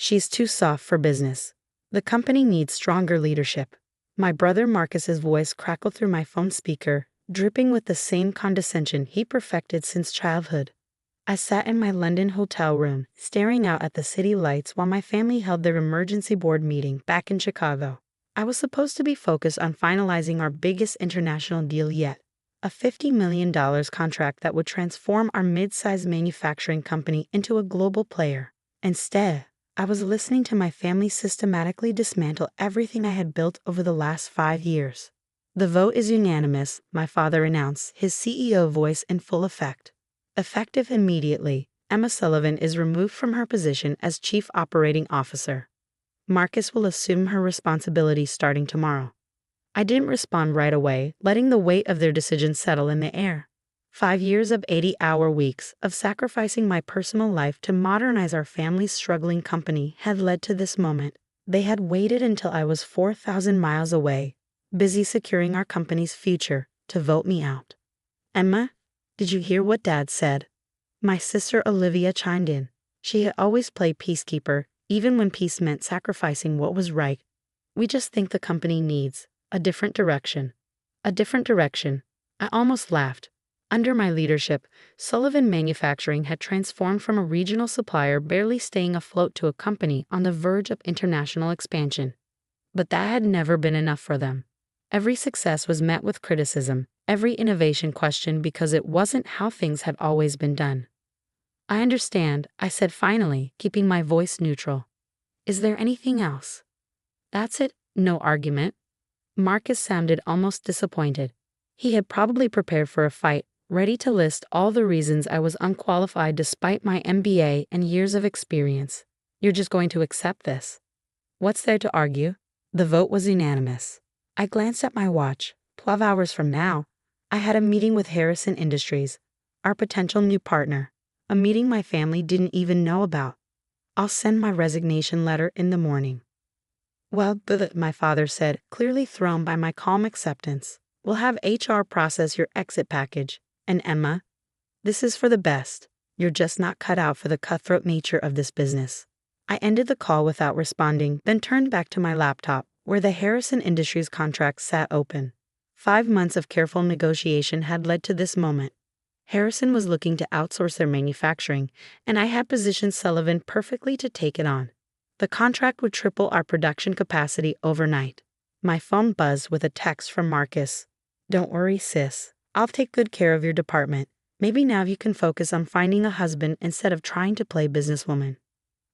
She's too soft for business. The company needs stronger leadership. My brother Marcus's voice crackled through my phone speaker, dripping with the same condescension he perfected since childhood. I sat in my London hotel room, staring out at the city lights while my family held their emergency board meeting back in Chicago. I was supposed to be focused on finalizing our biggest international deal yet, a $50 million contract that would transform our mid-sized manufacturing company into a global player. Instead, I was listening to my family systematically dismantle everything I had built over the last 5 years. The vote is unanimous, my father announced, his CEO voice in full effect. Effective immediately, Emma Sullivan is removed from her position as Chief Operating Officer. Marcus will assume her responsibilities starting tomorrow. I didn't respond right away, letting the weight of their decision settle in the air. 5 years of 80-hour weeks of sacrificing my personal life to modernize our family's struggling company had led to this moment. They had waited until I was 4,000 miles away, busy securing our company's future, to vote me out. Emma, did you hear what Dad said? My sister Olivia chimed in. She had always played peacekeeper, even when peace meant sacrificing what was right. We just think the company needs a different direction. A different direction. I almost laughed. Under my leadership, Sullivan Manufacturing had transformed from a regional supplier barely staying afloat to a company on the verge of international expansion. But that had never been enough for them. Every success was met with criticism, every innovation questioned because it wasn't how things had always been done. I understand, I said finally, keeping my voice neutral. Is there anything else? That's it, no argument. Marcus sounded almost disappointed. He had probably prepared for a fight, ready to list all the reasons I was unqualified despite my MBA and years of experience. You're just going to accept this? What's there to argue? The vote was unanimous. I glanced at my watch. 12 hours from now, I had a meeting with Harrison Industries, our potential new partner, a meeting my family didn't even know about. I'll send my resignation letter in the morning. Well, my father said, clearly thrown by my calm acceptance. We'll have HR process your exit package. And Emma, this is for the best. You're just not cut out for the cutthroat nature of this business. I ended the call without responding, then turned back to my laptop, where the Harrison Industries contract sat open. 5 months of careful negotiation had led to this moment. Harrison was looking to outsource their manufacturing, and I had positioned Sullivan perfectly to take it on. The contract would triple our production capacity overnight. My phone buzzed with a text from Marcus. Don't worry, sis. I'll take good care of your department. Maybe now you can focus on finding a husband instead of trying to play businesswoman.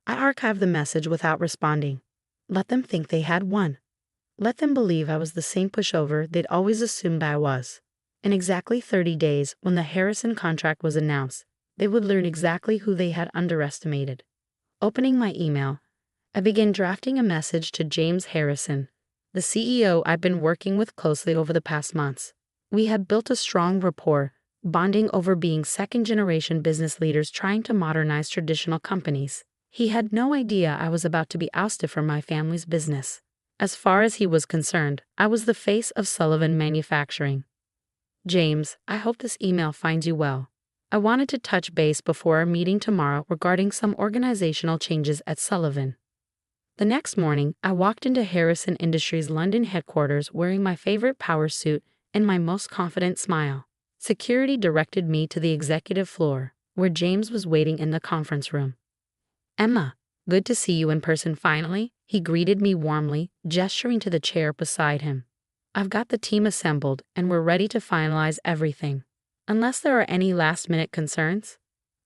I archived the message without responding. Let them think they had won. Let them believe I was the same pushover they'd always assumed I was. In exactly 30 days, when the Harrison contract was announced, they would learn exactly who they had underestimated. Opening my email, I began drafting a message to James Harrison, the CEO I'd been working with closely over the past months. We had built a strong rapport, bonding over being second-generation business leaders trying to modernize traditional companies. He had no idea I was about to be ousted from my family's business. As far as he was concerned, I was the face of Sullivan Manufacturing. James, I hope this email finds you well. I wanted to touch base before our meeting tomorrow regarding some organizational changes at Sullivan. The next morning, I walked into Harrison Industries' London headquarters wearing my favorite power suit and my most confident smile. Security directed me to the executive floor, where James was waiting in the conference room. Emma, good to see you in person finally, he greeted me warmly, gesturing to the chair beside him. I've got the team assembled and we're ready to finalize everything. Unless there are any last-minute concerns?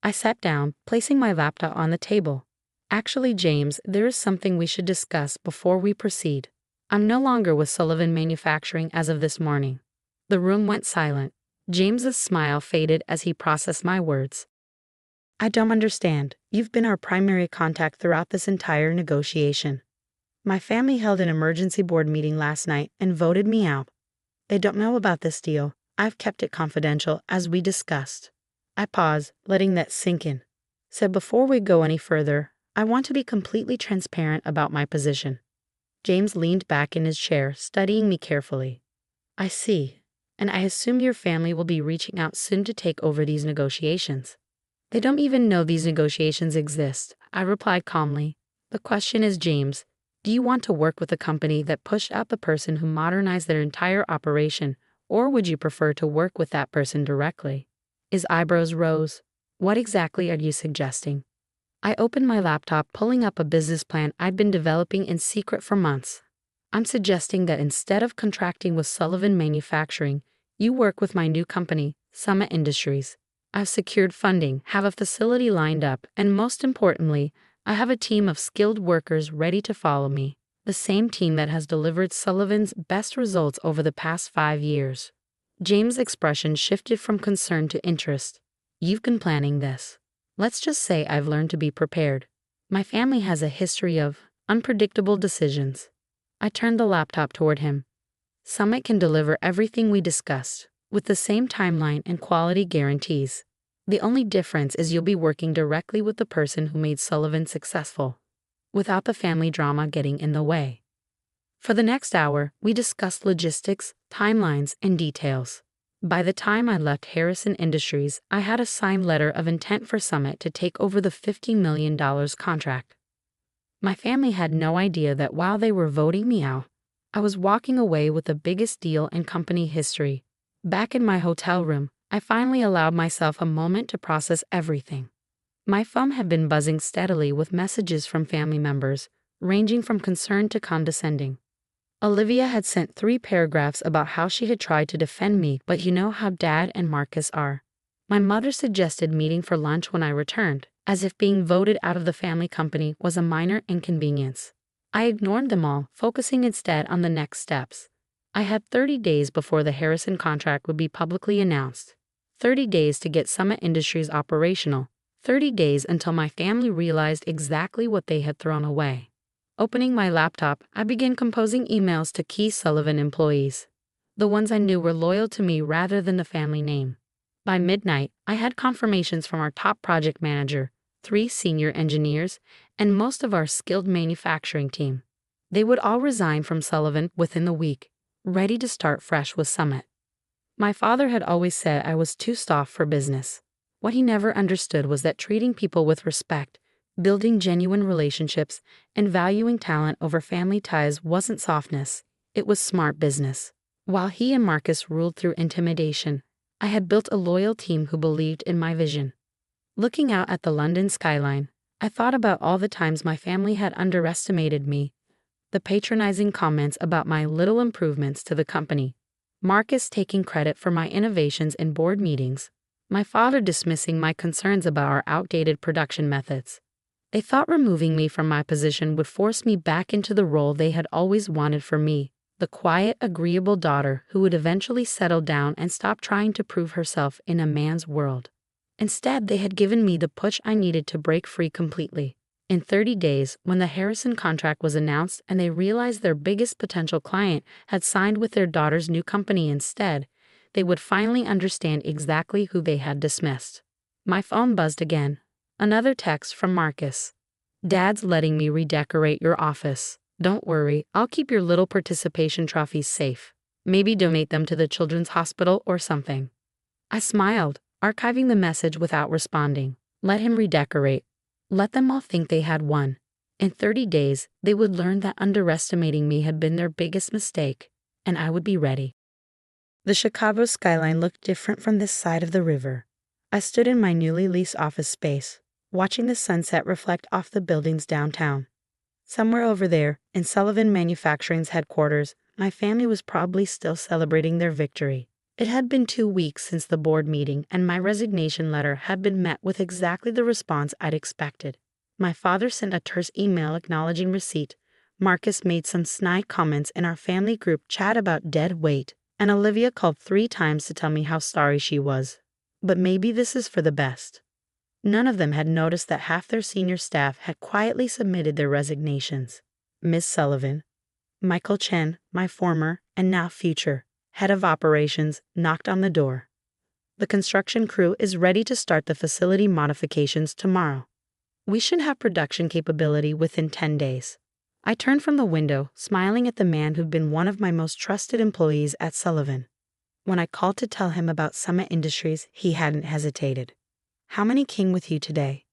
I sat down, placing my laptop on the table. Actually, James, there is something we should discuss before we proceed. I'm no longer with Sullivan Manufacturing as of this morning. The room went silent. James's smile faded as he processed my words. I don't understand. You've been our primary contact throughout this entire negotiation. My family held an emergency board meeting last night and voted me out. They don't know about this deal. I've kept it confidential, as we discussed. I paused, letting that sink in. Said before we go any further, I want to be completely transparent about my position. James leaned back in his chair, studying me carefully. I see. And I assume your family will be reaching out soon to take over these negotiations. They don't even know these negotiations exist, I replied calmly. The question is, James, do you want to work with a company that pushed out the person who modernized their entire operation, or would you prefer to work with that person directly? His eyebrows rose. What exactly are you suggesting? I opened my laptop, pulling up a business plan I'd been developing in secret for months. I'm suggesting that instead of contracting with Sullivan Manufacturing, you work with my new company, Summit Industries. I've secured funding, have a facility lined up, and most importantly, I have a team of skilled workers ready to follow me, the same team that has delivered Sullivan's best results over the past 5 years. James' expression shifted from concern to interest. You've been planning this. Let's just say I've learned to be prepared. My family has a history of unpredictable decisions. I turned the laptop toward him. Summit can deliver everything we discussed, with the same timeline and quality guarantees. The only difference is you'll be working directly with the person who made Sullivan successful, without the family drama getting in the way. For the next hour, we discussed logistics, timelines, and details. By the time I left Harrison Industries, I had a signed letter of intent for Summit to take over the $50 million contract. My family had no idea that while they were voting me out, I was walking away with the biggest deal in company history. Back in my hotel room, I finally allowed myself a moment to process everything. My phone had been buzzing steadily with messages from family members, ranging from concerned to condescending. Olivia had sent 3 paragraphs about how she had tried to defend me, but you know how Dad and Marcus are. My mother suggested meeting for lunch when I returned, as if being voted out of the family company was a minor inconvenience. I ignored them all, focusing instead on the next steps. I had 30 days before the Harrison contract would be publicly announced. 30 days to get Summit Industries operational. 30 days until my family realized exactly what they had thrown away. Opening my laptop, I began composing emails to key Sullivan employees, the ones I knew were loyal to me rather than the family name. By midnight, I had confirmations from our top project manager, 3 senior engineers, and most of our skilled manufacturing team. They would all resign from Sullivan within the week, ready to start fresh with Summit. My father had always said I was too soft for business. What he never understood was that treating people with respect, building genuine relationships, and valuing talent over family ties wasn't softness, it was smart business. While he and Marcus ruled through intimidation, I had built a loyal team who believed in my vision. Looking out at the London skyline, I thought about all the times my family had underestimated me, the patronizing comments about my little improvements to the company, Marcus taking credit for my innovations in board meetings, my father dismissing my concerns about our outdated production methods. They thought removing me from my position would force me back into the role they had always wanted for me, the quiet, agreeable daughter who would eventually settle down and stop trying to prove herself in a man's world. Instead, they had given me the push I needed to break free completely. In 30 days, when the Harrison contract was announced and they realized their biggest potential client had signed with their daughter's new company instead, they would finally understand exactly who they had dismissed. My phone buzzed again. Another text from Marcus. Dad's letting me redecorate your office. Don't worry, I'll keep your little participation trophies safe. Maybe donate them to the children's hospital or something. I smiled, archiving the message without responding. Let him redecorate. Let them all think they had won. In 30 days, they would learn that underestimating me had been their biggest mistake, and I would be ready. The Chicago skyline looked different from this side of the river. I stood in my newly leased office space, watching the sunset reflect off the buildings downtown. Somewhere over there, in Sullivan Manufacturing's headquarters, my family was probably still celebrating their victory. It had been 2 weeks since the board meeting, and my resignation letter had been met with exactly the response I'd expected. My father sent a terse email acknowledging receipt. Marcus made some snide comments in our family group chat about dead weight, and Olivia called 3 times to tell me how sorry she was. But maybe this is for the best. None of them had noticed that half their senior staff had quietly submitted their resignations. Miss Sullivan, Michael Chen, my former, and now future, head of operations, knocked on the door. The construction crew is ready to start the facility modifications tomorrow. We should have production capability within 10 days. I turned from the window, smiling at the man who'd been one of my most trusted employees at Sullivan. When I called to tell him about Summit Industries, he hadn't hesitated. How many came with you today?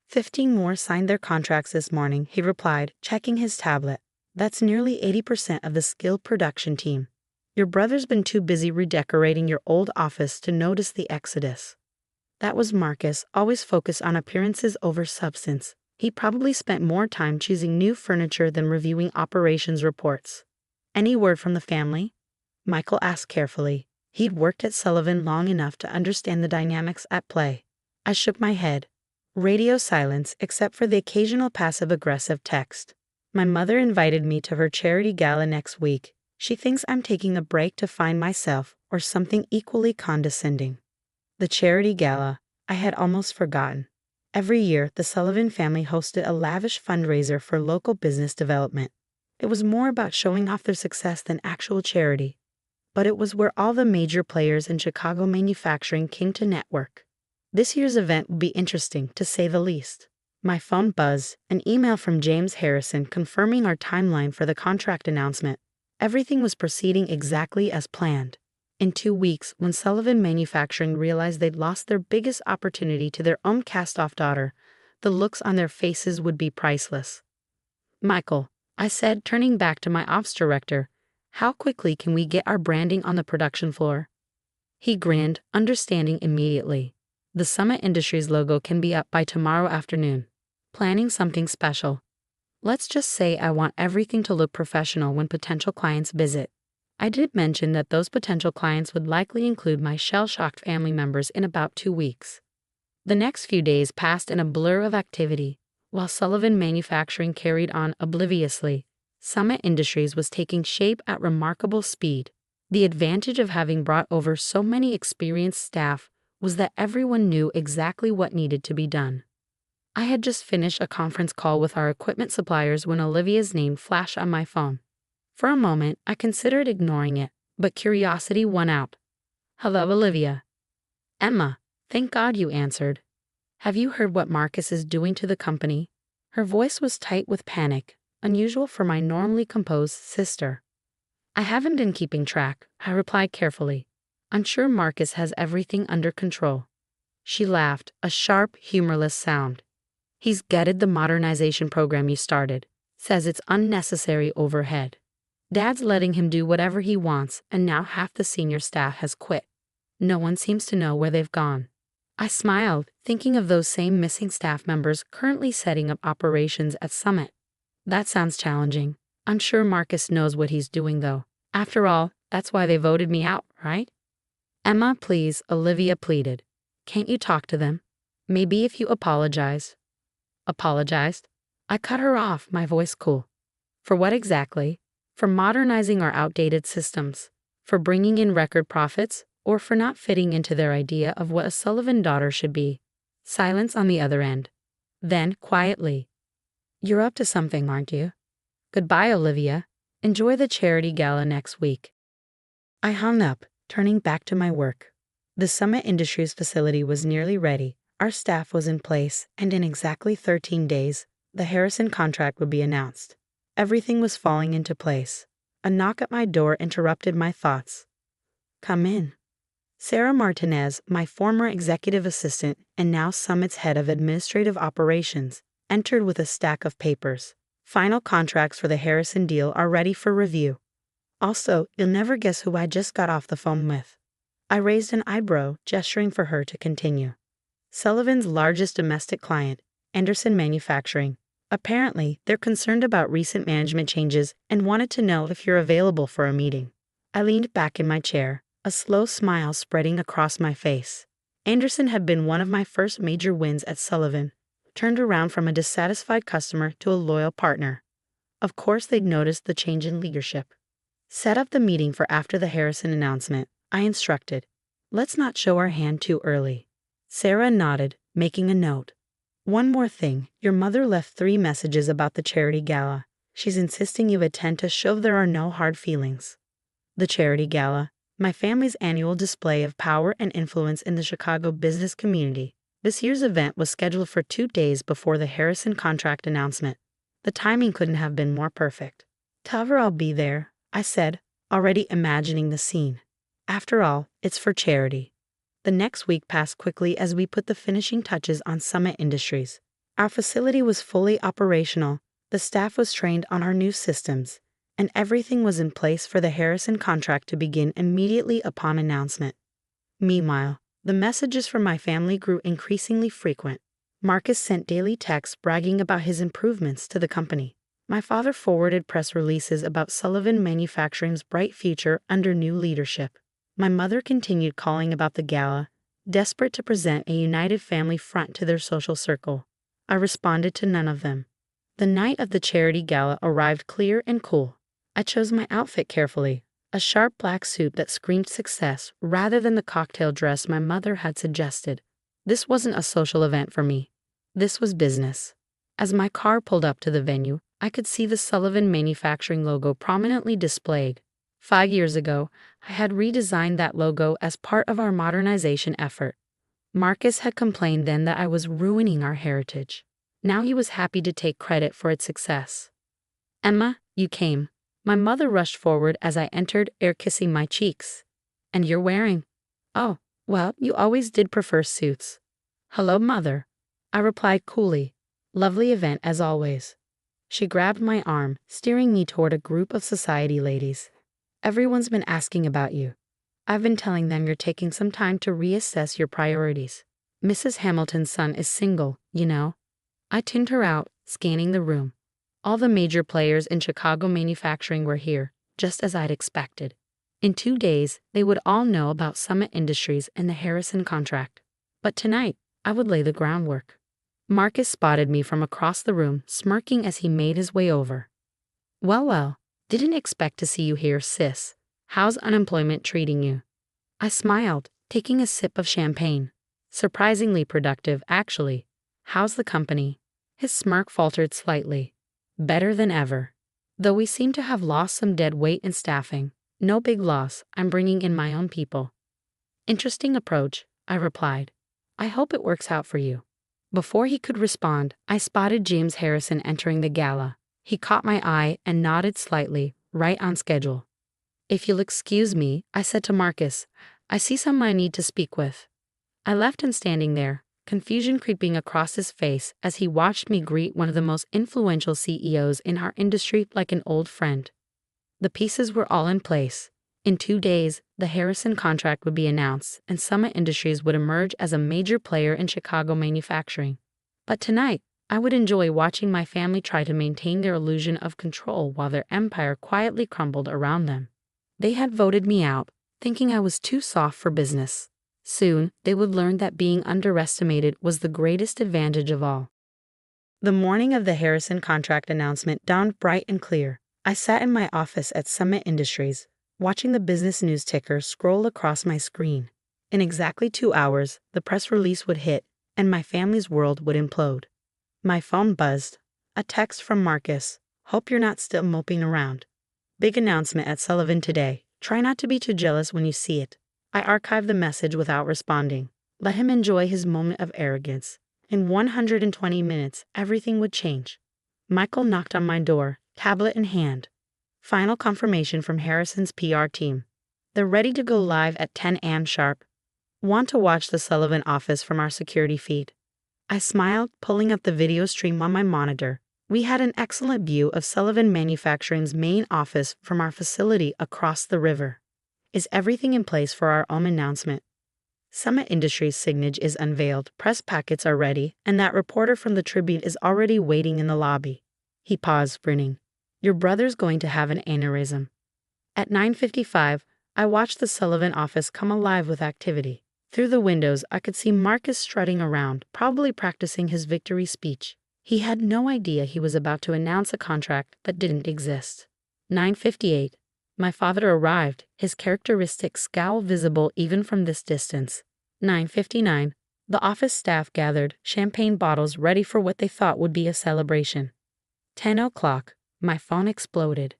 15 more signed their contracts this morning, he replied, checking his tablet. That's nearly 80% of the skilled production team. Your brother's been too busy redecorating your old office to notice the exodus. That was Marcus, always focused on appearances over substance. He probably spent more time choosing new furniture than reviewing operations reports. Any word from the family? Michael asked carefully. He'd worked at Sullivan long enough to understand the dynamics at play. I shook my head. Radio silence except for the occasional passive-aggressive text. My mother invited me to her charity gala next week. She thinks I'm taking a break to find myself or something equally condescending. The charity gala, I had almost forgotten. Every year, the Sullivan family hosted a lavish fundraiser for local business development. It was more about showing off their success than actual charity. But it was where all the major players in Chicago manufacturing came to network. This year's event will be interesting, to say the least. My phone buzzed, an email from James Harrison confirming our timeline for the contract announcement. Everything was proceeding exactly as planned. In 2 weeks, when Sullivan Manufacturing realized they'd lost their biggest opportunity to their own cast-off daughter, the looks on their faces would be priceless. Michael, I said, turning back to my ops director, how quickly can we get our branding on the production floor? He grinned, understanding immediately. The Summit Industries logo can be up by tomorrow afternoon. Planning something special. Let's just say I want everything to look professional when potential clients visit. I did mention that those potential clients would likely include my shell-shocked family members in about 2 weeks. The next few days passed in a blur of activity. While Sullivan Manufacturing carried on obliviously, Summit Industries was taking shape at remarkable speed. The advantage of having brought over so many experienced staff was that everyone knew exactly what needed to be done. I had just finished a conference call with our equipment suppliers when Olivia's name flashed on my phone. For a moment, I considered ignoring it, but curiosity won out. Hello, Olivia. Emma, thank God you answered. Have you heard what Marcus is doing to the company? Her voice was tight with panic, unusual for my normally composed sister. I haven't been keeping track, I replied carefully. I'm sure Marcus has everything under control. She laughed, a sharp, humorless sound. He's gutted the modernization program you started, says it's unnecessary overhead. Dad's letting him do whatever he wants, and now half the senior staff has quit. No one seems to know where they've gone. I smiled, thinking of those same missing staff members currently setting up operations at Summit. That sounds challenging. I'm sure Marcus knows what he's doing, though. After all, that's why they voted me out, right? Emma, please, Olivia pleaded. Can't you talk to them? Maybe if you apologize. Apologized? I cut her off, my voice cool. For what exactly? For modernizing our outdated systems? For bringing in record profits? Or for not fitting into their idea of what a Sullivan daughter should be? Silence on the other end. Then, quietly. You're up to something, aren't you? Goodbye, Olivia. Enjoy the charity gala next week. I hung up, turning back to my work. The Summit Industries facility was nearly ready, our staff was in place, and in exactly 13 days, the Harrison contract would be announced. Everything was falling into place. A knock at my door interrupted my thoughts. Come in. Sarah Martinez, my former executive assistant and now Summit's head of administrative operations, entered with a stack of papers. Final contracts for the Harrison deal are ready for review. Also, you'll never guess who I just got off the phone with. I raised an eyebrow, gesturing for her to continue. Sullivan's largest domestic client, Anderson Manufacturing. Apparently, they're concerned about recent management changes and wanted to know if you're available for a meeting. I leaned back in my chair, a slow smile spreading across my face. Anderson had been one of my first major wins at Sullivan, turned around from a dissatisfied customer to a loyal partner. Of course they'd noticed the change in leadership. Set up the meeting for after the Harrison announcement, I instructed. Let's not show our hand too early. Sarah nodded, making a note. One more thing, your mother left 3 messages about the charity gala. She's insisting you attend to show there are no hard feelings. The charity gala, my family's annual display of power and influence in the Chicago business community. This year's event was scheduled for 2 days before the Harrison contract announcement. The timing couldn't have been more perfect. Tell her I'll be there, I said, already imagining the scene. After all, it's for charity. The next week passed quickly as we put the finishing touches on Summit Industries. Our facility was fully operational, the staff was trained on our new systems, and everything was in place for the Harrison contract to begin immediately upon announcement. Meanwhile, the messages from my family grew increasingly frequent. Marcus sent daily texts bragging about his improvements to the company. My father forwarded press releases about Sullivan Manufacturing's bright future under new leadership. My mother continued calling about the gala, desperate to present a united family front to their social circle. I responded to none of them. The night of the charity gala arrived clear and cool. I chose my outfit carefully, a sharp black suit that screamed success rather than the cocktail dress my mother had suggested. This wasn't a social event for me. This was business. As my car pulled up to the venue, I could see the Sullivan Manufacturing logo prominently displayed. 5 years ago, I had redesigned that logo as part of our modernization effort. Marcus had complained then that I was ruining our heritage. Now he was happy to take credit for its success. "Emma, you came." My mother rushed forward as I entered, air kissing my cheeks. "And you're wearing—" "Oh, well, you always did prefer suits." "Hello, Mother," I replied coolly. "Lovely event as always." She grabbed my arm, steering me toward a group of society ladies. "Everyone's been asking about you. I've been telling them you're taking some time to reassess your priorities. Mrs. Hamilton's son is single, you know." I tuned her out, scanning the room. All the major players in Chicago manufacturing were here, just as I'd expected. In 2 days, they would all know about Summit Industries and the Harrison contract. But tonight, I would lay the groundwork. Marcus spotted me from across the room, smirking as he made his way over. Well, didn't expect to see you here, sis. How's unemployment treating you?" I smiled, taking a sip of champagne. "Surprisingly productive, actually. How's the company?" His smirk faltered slightly. "Better than ever. Though we seem to have lost some dead weight in staffing. No big loss, I'm bringing in my own people." "Interesting approach," I replied. "I hope it works out for you." Before he could respond, I spotted James Harrison entering the gala. He caught my eye and nodded slightly, right on schedule. "If you'll excuse me," I said to Marcus, "I see someone I need to speak with." I left him standing there, confusion creeping across his face as he watched me greet one of the most influential CEOs in our industry like an old friend. The pieces were all in place. In 2 days, the Harrison contract would be announced, and Summit Industries would emerge as a major player in Chicago manufacturing. But tonight, I would enjoy watching my family try to maintain their illusion of control while their empire quietly crumbled around them. They had voted me out, thinking I was too soft for business. Soon, they would learn that being underestimated was the greatest advantage of all. The morning of the Harrison contract announcement dawned bright and clear. I sat in my office at Summit Industries, watching the business news ticker scroll across my screen. In exactly 2 hours, the press release would hit, and my family's world would implode. My phone buzzed. A text from Marcus. "Hope you're not still moping around. Big announcement at Sullivan today. Try not to be too jealous when you see it." I archived the message without responding. Let him enjoy his moment of arrogance. In 120 minutes, everything would change. Michael knocked on my door, tablet in hand. Final confirmation from Harrison's PR team. They're ready to go live at 10 a.m. sharp. Want to watch the Sullivan office from our security feed? I smiled, pulling up the video stream on my monitor. We had an excellent view of Sullivan Manufacturing's main office from our facility across the river. Is everything in place for our announcement? Summit Industries' signage is unveiled, press packets are ready, and that reporter from the Tribune is already waiting in the lobby. He paused, grinning. "Your brother's going to have an aneurysm." At 9:55, I watched the Sullivan office come alive with activity. Through the windows, I could see Marcus strutting around, probably practicing his victory speech. He had no idea he was about to announce a contract that didn't exist. 9:58. My father arrived, his characteristic scowl visible even from this distance. 9:59. The office staff gathered, champagne bottles ready for what they thought would be a celebration. 10 o'clock. My phone exploded.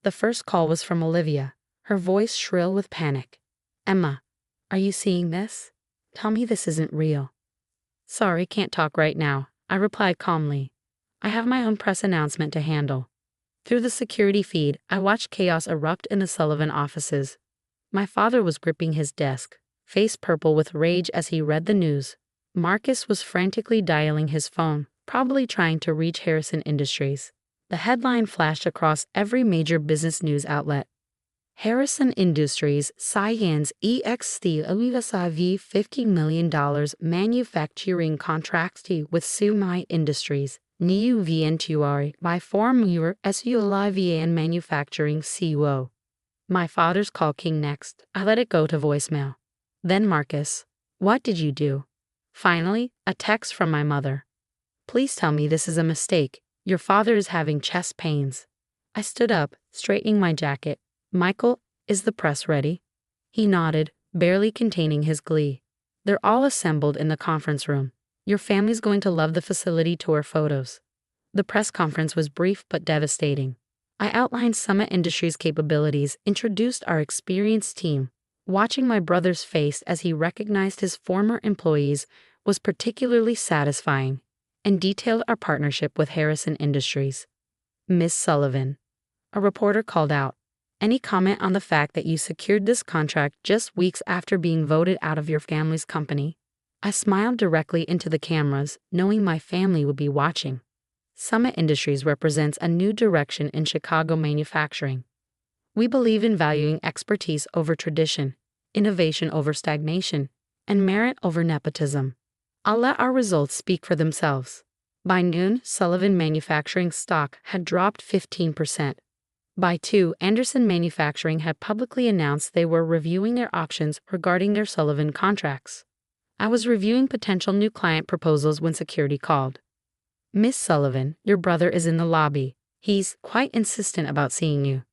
The first call was from Olivia, her voice shrill with panic. "Emma, are you seeing this? Tell me this isn't real." "Sorry, can't talk right now," I replied calmly. "I have my own press announcement to handle." Through the security feed, I watched chaos erupt in the Sullivan offices. My father was gripping his desk, face purple with rage as he read the news. Marcus was frantically dialing his phone, probably trying to reach Harrison Industries. The headline flashed across every major business news outlet. Harrison Industries signs EXT $50 million manufacturing contract with Sumi Industries. New Vientuari by Formure SULIVA and Manufacturing CO. My father's call came next. I let it go to voicemail. Then Marcus, what did you do? Finally, a text from my mother. Please tell me this is a mistake. Your father is having chest pains. I stood up, straightening my jacket. Michael, is the press ready? He nodded, barely containing his glee. They're all assembled in the conference room. Your family's going to love the facility tour photos. The press conference was brief but devastating. I outlined Summit Industries' capabilities, introduced our experienced team. Watching my brother's face as he recognized his former employees was particularly satisfying, and detailed our partnership with Harrison Industries. Miss Sullivan. A reporter called out, any comment on the fact that you secured this contract just weeks after being voted out of your family's company? I smiled directly into the cameras, knowing my family would be watching. Summit Industries represents a new direction in Chicago manufacturing. We believe in valuing expertise over tradition, innovation over stagnation, and merit over nepotism. I'll let our results speak for themselves. By noon, Sullivan Manufacturing stock had dropped 15%. By 2, Anderson Manufacturing had publicly announced they were reviewing their options regarding their Sullivan contracts. I was reviewing potential new client proposals when security called. Miss Sullivan, your brother is in the lobby. He's quite insistent about seeing you.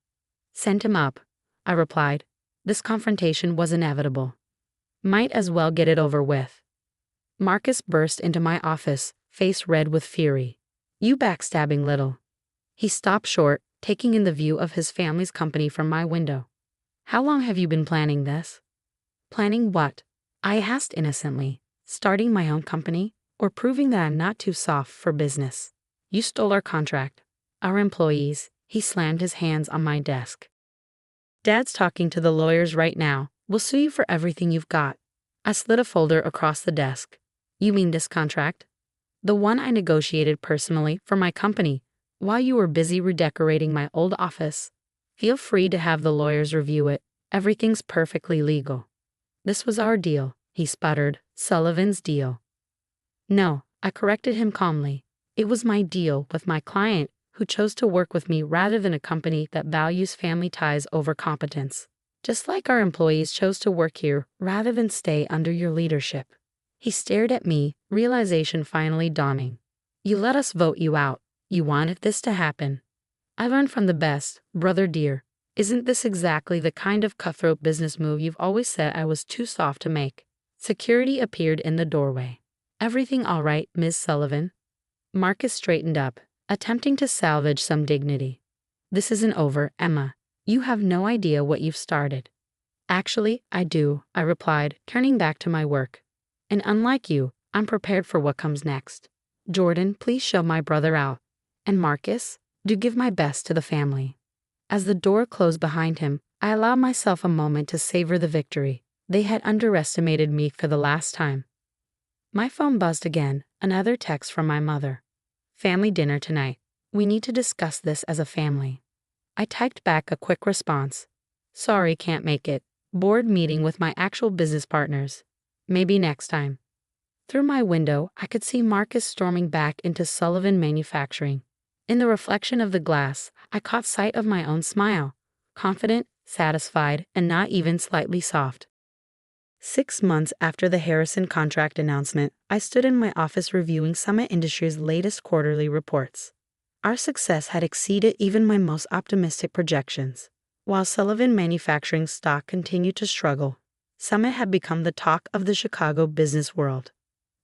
Send him up, I replied. This confrontation was inevitable. Might as well get it over with. Marcus burst into my office, face red with fury. You backstabbing little. He stopped short, taking in the view of his family's company from my window. How long have you been planning this? Planning what? I asked innocently. Starting my own company, or proving that I'm not too soft for business? You stole our contract. Our employees. He slammed his hands on my desk. Dad's talking to the lawyers right now. We'll sue you for everything you've got. I slid a folder across the desk. You mean this contract? The one I negotiated personally for my company while you were busy redecorating my old office. Feel free to have the lawyers review it. Everything's perfectly legal. This was our deal, he sputtered. Sullivan's deal. No, I corrected him calmly. It was my deal with my client, who chose to work with me rather than a company that values family ties over competence. Just like our employees chose to work here rather than stay under your leadership. He stared at me, realization finally dawning. You let us vote you out. You wanted this to happen. I learned from the best, brother dear. Isn't this exactly the kind of cutthroat business move you've always said I was too soft to make? Security appeared in the doorway. Everything all right, Ms. Sullivan? Marcus straightened up, attempting to salvage some dignity. This isn't over, Emma. You have no idea what you've started. Actually, I do, I replied, turning back to my work. And unlike you, I'm prepared for what comes next. Jordan, please show my brother out. And Marcus, do give my best to the family. As the door closed behind him, I allowed myself a moment to savor the victory. They had underestimated me for the last time. My phone buzzed again, another text from my mother. Family dinner tonight. We need to discuss this as a family. I typed back a quick response. Sorry, can't make it. Board meeting with my actual business partners. Maybe next time. Through my window, I could see Marcus storming back into Sullivan Manufacturing. In the reflection of the glass, I caught sight of my own smile. Confident, satisfied, and not even slightly soft. 6 months after the Harrison contract announcement, I stood in my office reviewing Summit Industries' latest quarterly reports. Our success had exceeded even my most optimistic projections. While Sullivan Manufacturing stock continued to struggle, Summit had become the talk of the Chicago business world.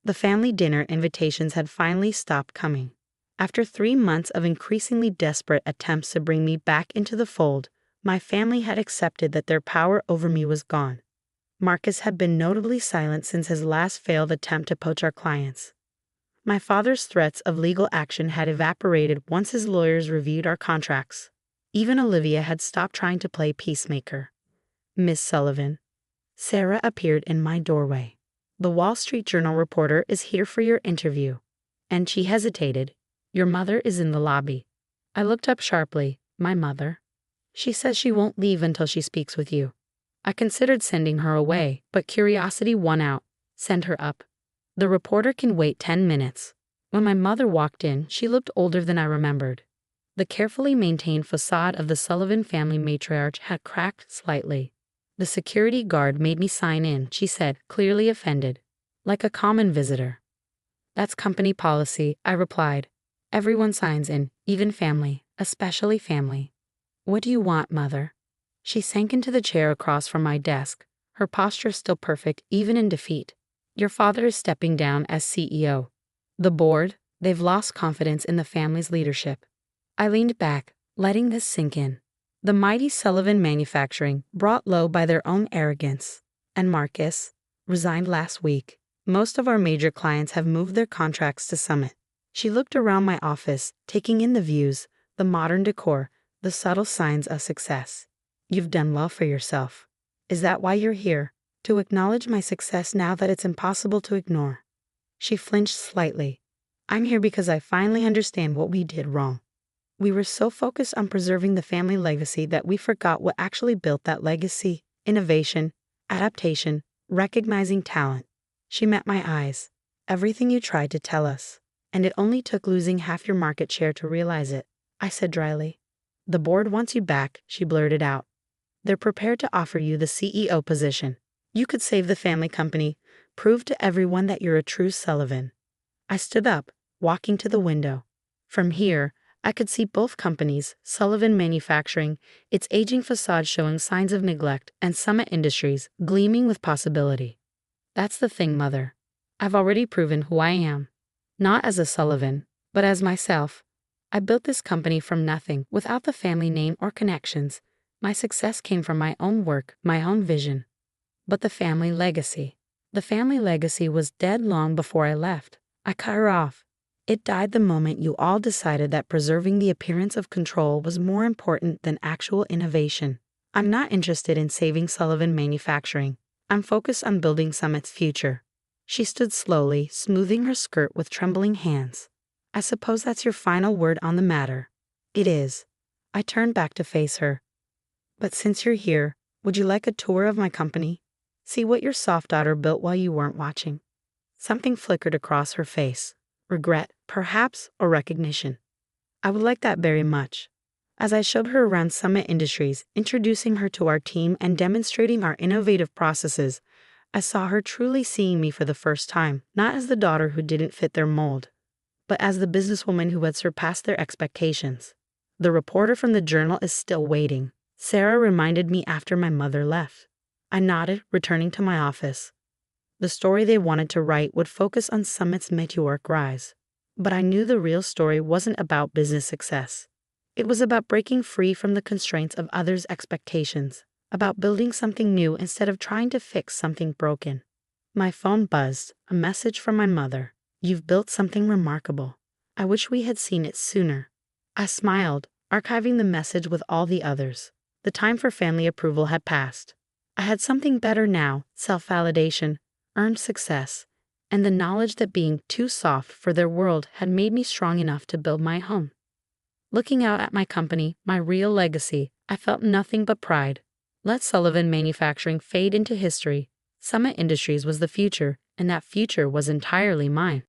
The family dinner invitations had finally stopped coming. After 3 months of increasingly desperate attempts to bring me back into the fold, my family had accepted that their power over me was gone. Marcus had been notably silent since his last failed attempt to poach our clients. My father's threats of legal action had evaporated once his lawyers reviewed our contracts. Even Olivia had stopped trying to play peacemaker. Miss Sullivan. Sarah appeared in my doorway. The Wall Street Journal reporter is here for your interview. And she hesitated. Your mother is in the lobby. I looked up sharply. My mother? She says she won't leave until she speaks with you. I considered sending her away, but curiosity won out. Send her up. The reporter can wait 10 minutes. When my mother walked in, she looked older than I remembered. The carefully maintained facade of the Sullivan family matriarch had cracked slightly. The security guard made me sign in, she said, clearly offended. Like a common visitor. That's company policy, I replied. Everyone signs in, even family, especially family. What do you want, mother? She sank into the chair across from my desk, her posture still perfect even in defeat. Your father is stepping down as CEO. The board, they've lost confidence in the family's leadership. I leaned back, letting this sink in. The mighty Sullivan Manufacturing, brought low by their own arrogance. And Marcus resigned last week. Most of our major clients have moved their contracts to Summit. She looked around my office, taking in the views, the modern decor, the subtle signs of success. You've done well for yourself. Is that why you're here? To acknowledge my success now that it's impossible to ignore. She flinched slightly. I'm here because I finally understand what we did wrong. We were so focused on preserving the family legacy that we forgot what actually built that legacy: innovation, adaptation, recognizing talent. She met my eyes. Everything you tried to tell us. And it only took losing half your market share to realize it, I said dryly. The board wants you back, she blurted out. They're prepared to offer you the CEO position. You could save the family company, prove to everyone that you're a true Sullivan. I stood up, walking to the window. From here, I could see both companies, Sullivan Manufacturing, its aging facade showing signs of neglect, and Summit Industries, gleaming with possibility. That's the thing, mother. I've already proven who I am. Not as a Sullivan, but as myself. I built this company from nothing, without the family name or connections. My success came from my own work, my own vision. But the family legacy. The family legacy was dead long before I left. I cut her off. It died the moment you all decided that preserving the appearance of control was more important than actual innovation. I'm not interested in saving Sullivan Manufacturing. I'm focused on building Summit's future. She stood slowly, smoothing her skirt with trembling hands. I suppose that's your final word on the matter. It is. I turned back to face her. But since you're here, would you like a tour of my company? See what your soft daughter built while you weren't watching. Something flickered across her face. Regret, perhaps, or recognition. I would like that very much. As I showed her around Summit Industries, introducing her to our team and demonstrating our innovative processes, I saw her truly seeing me for the first time, not as the daughter who didn't fit their mold, but as the businesswoman who had surpassed their expectations. The reporter from the journal is still waiting, Sarah reminded me after my mother left. I nodded, returning to my office. The story they wanted to write would focus on Summit's meteoric rise. But I knew the real story wasn't about business success. It was about breaking free from the constraints of others' expectations, about building something new instead of trying to fix something broken. My phone buzzed, a message from my mother. You've built something remarkable. I wish we had seen it sooner. I smiled, archiving the message with all the others. The time for family approval had passed. I had something better now, self-validation, earned success, and the knowledge that being too soft for their world had made me strong enough to build my home. Looking out at my company, my real legacy, I felt nothing but pride. Let Sullivan Manufacturing fade into history. Summit Industries was the future, and that future was entirely mine.